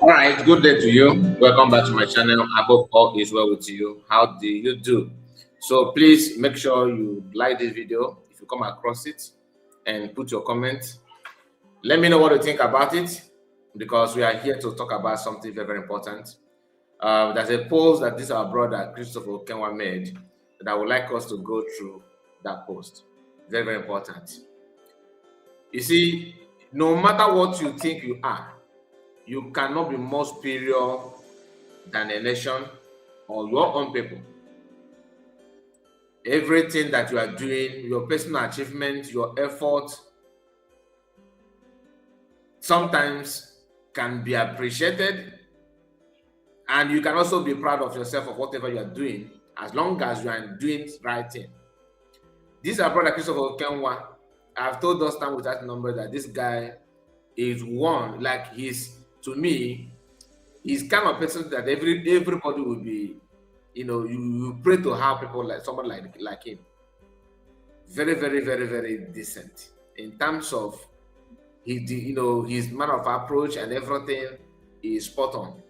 All right, good day to you. Welcome back to my channel. I hope all is well with you. How do you do? So please make sure you like this video if you come across it and put your comment. Let me know what you think about it because we are here to talk about something very, very important. There's a post that this our brother Christopher Okenwa made that I would like us to go through that post. Very, very important. You see, no matter what you think you are, you cannot be more superior than a nation or your own people. Everything that you are doing, your personal achievement, your effort, sometimes can be appreciated, and you can also be proud of yourself of whatever you are doing, as long as you are doing the right thing. This is our brother Christopher Okenwa. I've told us time with that number that this guy is one, like to me, he's kind of person that everybody will be, you pray to have people like someone like him. Very, very, very, very decent in terms of his manner of approach and everything is spot on.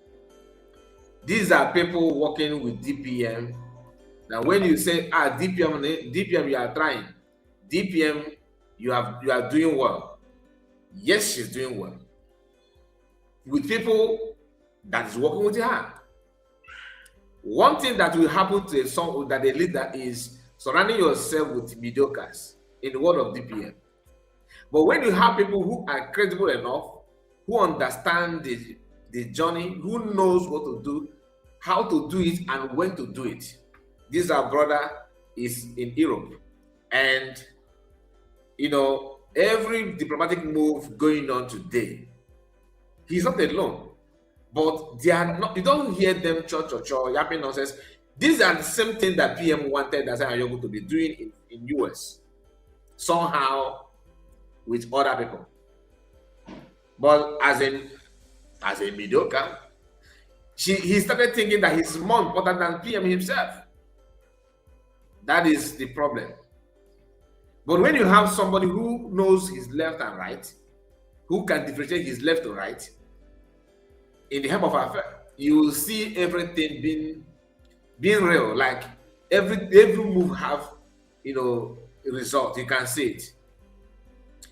These are people working with DPM. Now, when you say DPM, you are trying. DPM, you are doing well. Yes, she's doing well with people that is working with her. One thing that will happen to a leader is surrounding yourself with mediocres in the world of DPM. But when you have people who are credible enough, who understand the journey, who knows what to do, how to do it, and when to do it. This our brother is in Europe, and every diplomatic move going on today, he's not alone. But they are not. You don't hear them yapping nonsense. These are the same thing that PM wanted that are going to be doing in US somehow with other people. But as a mediocre, he started thinking that he's more important than PM himself. That is the problem. But when you have somebody who knows his left and right, who can differentiate his left to right, in the help of affair, you will see everything being real. Like every move have a result. You can see it.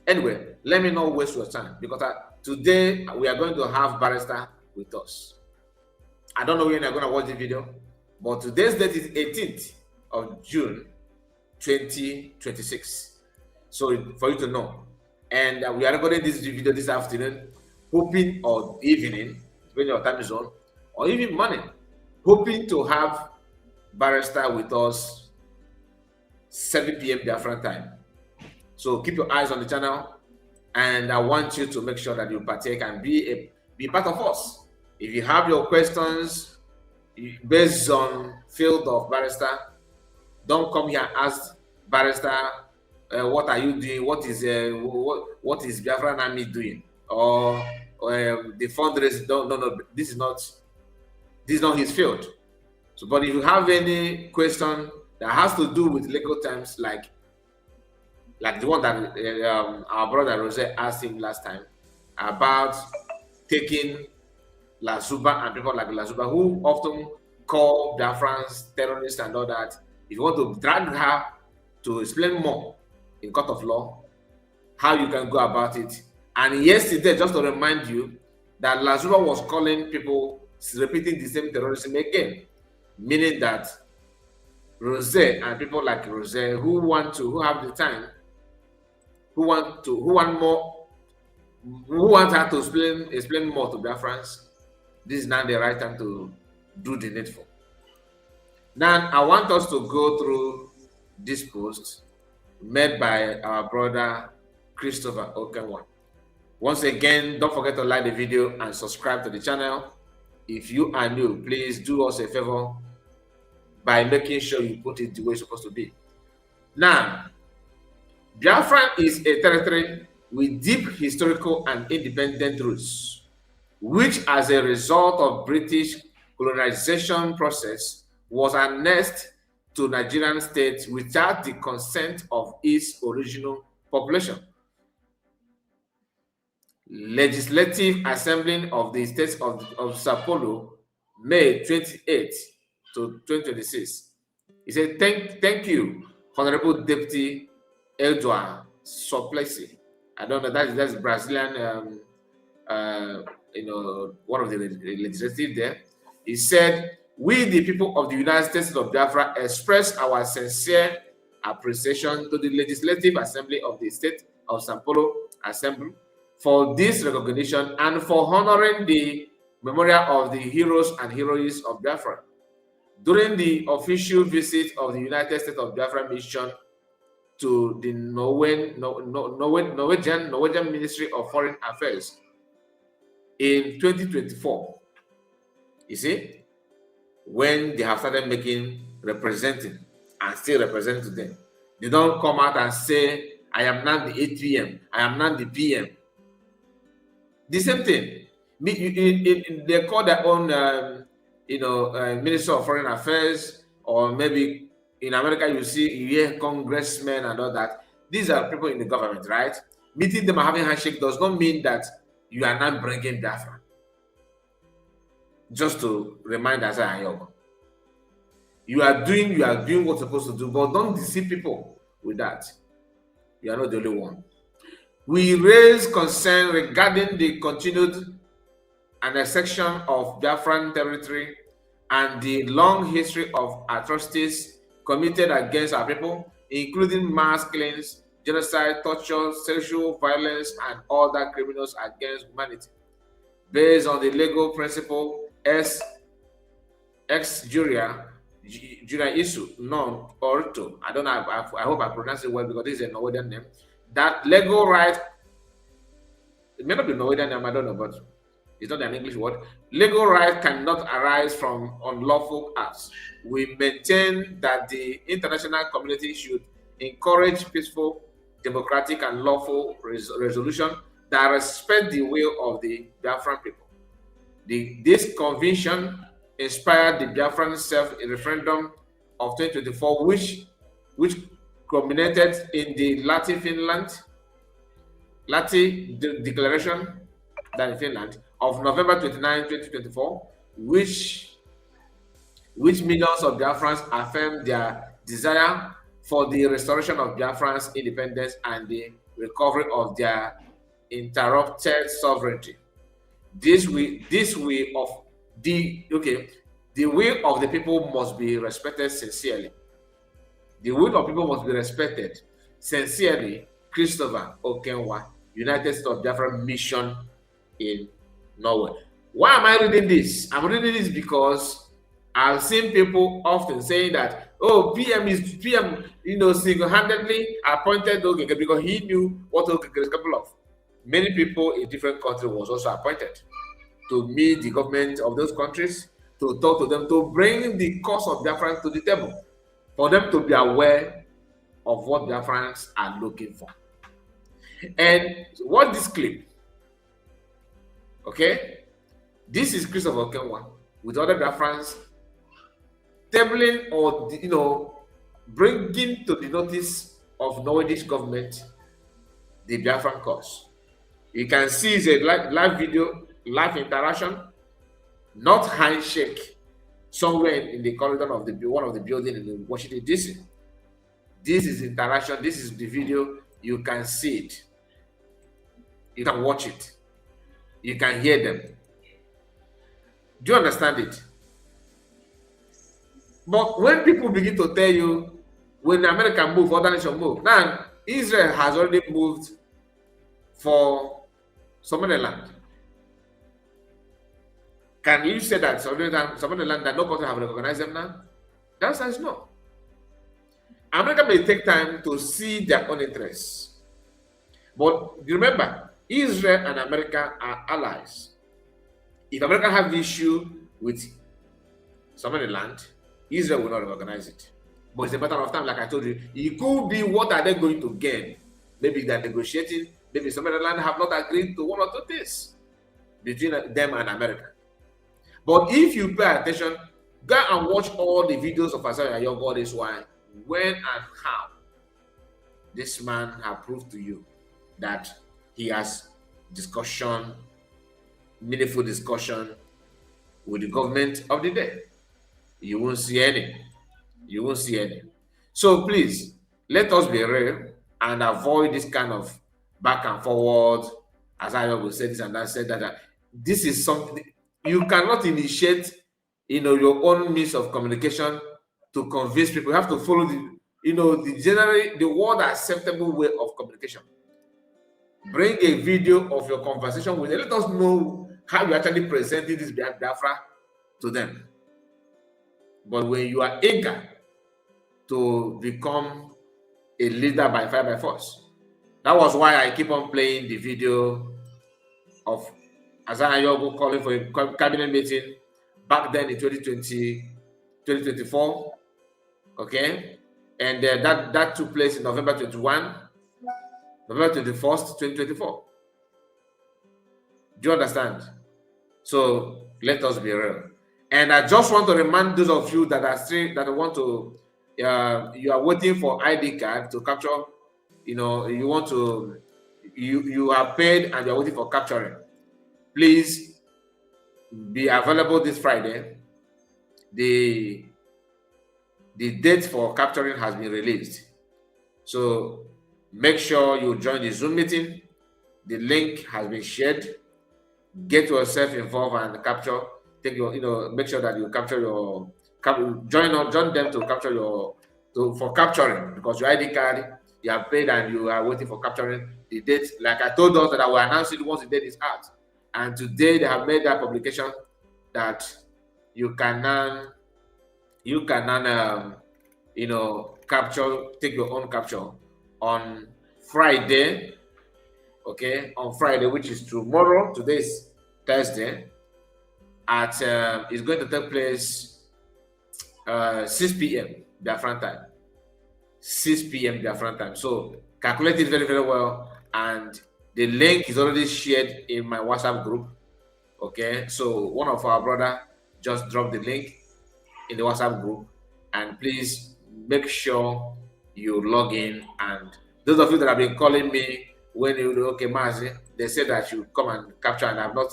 Anyway, let me not waste your time because today we are going to have Barrister with us. I don't know when you're going to watch the video, but today's date is 18th of June 2026. So for you to know, and we are recording this video this afternoon, hoping, or evening, when your time is on, or even morning, hoping to have Barrister with us 7 p.m. Biafran time. So keep your eyes on the channel, and I want you to make sure that you partake and be part of us. If you have your questions based on field of Barrister, don't come here and ask Barrister, what are you doing? What is Biafran Army doing? Or the fundraising? No. This is not his field. So, but if you have any question that has to do with legal terms, like the one that our brother Rose asked him last time about taking Lazuba and people like Lazuba, who often call Biafrans terrorists and all that. If you want to drag her to explain more in court of law, how you can go about it. And yesterday, just to remind you that Lazuba was calling people, repeating the same terrorism again, meaning that Rose and people like Rose who have the time, who want her to explain more to Biafrans, this is now the right time to do the needful. Now, I want us to go through this post made by our brother Christopher Okenwa. Once again, don't forget to like the video and subscribe to the channel. If you are new, please do us a favor by making sure you put it the way it's supposed to be. Now, Biafra is a territory with deep historical and independent roots, which as a result of British colonization process was annexed to Nigerian state without the consent of its original population. Legislative Assembly of the State of Sao Paulo, May 28 to 2026. He said, thank you, Honorable Deputy Edouard Soplesi. I don't know, that's Brazilian, one of the legislative there. He said, we, the people of the United States of Biafra, express our sincere appreciation to the Legislative Assembly of the State of Sao Paulo Assembly for this recognition and for honoring the memorial of the heroes and heroines of Biafra. During the official visit of the United States of Biafra mission to the Norwegian Ministry of Foreign Affairs in 2024, you see, when they have started representing and still representing to them, they don't come out and say, I am not the ATM, I am not the PM. The same thing. They call their own, Minister of Foreign Affairs, or maybe in America you hear congressmen and all that. These are people in the government, right? Meeting them and having handshake does not mean that you are not bringing Biafra. Just to remind us, you are doing what you're supposed to do, but don't deceive people with that. You are not the only one. We raise concern regarding the continued annexation of Biafran territory and the long history of atrocities committed against our people, including mass killings, genocide, torture, sexual violence, and other criminals against humanity. Based on the legal principle ex juria issue non orto. I don't know. I hope I pronounce it well because this is a Norwegian name. That legal right, it may not be Norwegian name, I don't know, but it's not an English word. Legal right cannot arise from unlawful acts. We maintain that the international community should encourage peaceful, democratic, and lawful resolution that respect the will of the Biafran people. This convention inspired the Biafran self-referendum of 2024, which culminated in the Lati Declaration that in Finland of November 29, 2024, which millions of Biafrans affirmed their desire for the restoration of Biafran's independence and the recovery of their interrupted sovereignty. The will of the people must be respected sincerely. The will of people must be respected sincerely. Christopher Okenwa, United States of Biafra Mission in Norway. Why am I reading this? I'm reading this because I've seen people often saying that, oh, PM, single-handedly appointed Okeke because he knew what Okeke is capable of. Many people in different countries was also appointed to meet the government of those countries, to talk to them, to bring the cause of Biafrans to the table, for them to be aware of what Biafrans are looking for. And what this clip, okay, this is Christopher Okenwa with other Biafrans tabling or bringing to the notice of Norwegian government the Biafran cause. You can see it's a live video, live interaction, not handshake, somewhere in the corridor of one of the buildings in Washington, D.C. This is interaction. This is the video. You can see it. You can watch it. You can hear them. Do you understand it? But when people begin to tell you, when America move, other nations move. Now, Israel has already moved for Somaliland. Can you say that Somaliland that no country have recognized them now? The answer is no. America may take time to see their own interests. But remember, Israel and America are allies. If America have issue with Somaliland, Israel will not recognize it. But it's a matter of time, like I told you. It could be what are they going to gain? Maybe they're negotiating. Maybe Somaliland have not agreed to one or two things between them and America. But if you pay attention, go and watch all the videos of Asari Ayogo all this while, when and how this man has proved to you that he has discussion, meaningful discussion with the government of the day. You won't see any. You won't see any. So please, let us be real and avoid this kind of back and forward, as I will say this and that, said that. This is something you cannot initiate, your own means of communication to convince people. You have to follow the world acceptable way of communication. Bring a video of your conversation with them. Let us know how you actually presenting this Biafra to them. But when you are eager to become a leader by fire by force, that was why I keep on playing the video of Azana Yogo calling for a cabinet meeting back then in 2024. Okay, and that took place in November 21, November 21st, 2024. Do you understand? So let us be real. And I just want to remind those of you that are still want to, you are waiting for ID card to capture. You want to, you are paid and you are waiting for capturing. Please be available this Friday. The date for capturing has been released. So make sure you join the Zoom meeting. The link has been shared. Get yourself involved and capture. Take your, make sure that you capture your, join them to capture for capturing, because your ID card, you are paid and you are waiting for capturing the date. Like I told us that I will announce it once the date is out. And today they have made that publication that you can capture, take your own capture on Friday. Okay, on Friday, which is tomorrow. Today is Thursday. It's going to take place 6 p.m. Biafran time. 6 p.m. Biafran time. So calculate it very, very well. And the link is already shared in my WhatsApp group. Okay, so one of our brother just dropped the link in the WhatsApp group. And please make sure you log in. And those of you that have been calling me when you do, okay, Mazi, they said that you come and capture, and I'm not.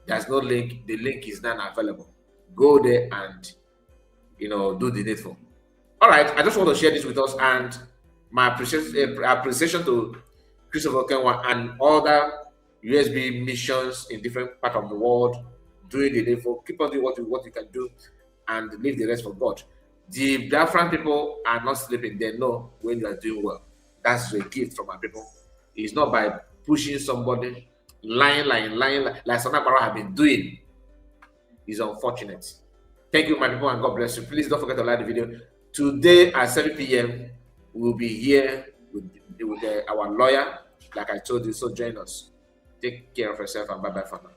There's no link. The link is not available. Go there and do the needful. All right. I just want to share this with us, and my appreciation to Christopher Okenwa and other USB missions in different parts of the world doing the needful. Keep on doing what you can do, and leave the rest for God. The Biafran people are not sleeping. They know when you are doing well. That's a gift from our people. It's not by pushing somebody, lying, like Sanabara have been doing. It's unfortunate. Thank you, my people, and God bless you. Please don't forget to like the video. Today at 7 p.m., we'll be here with our lawyer, like I told you. So join us. Take care of yourself, and bye-bye for now.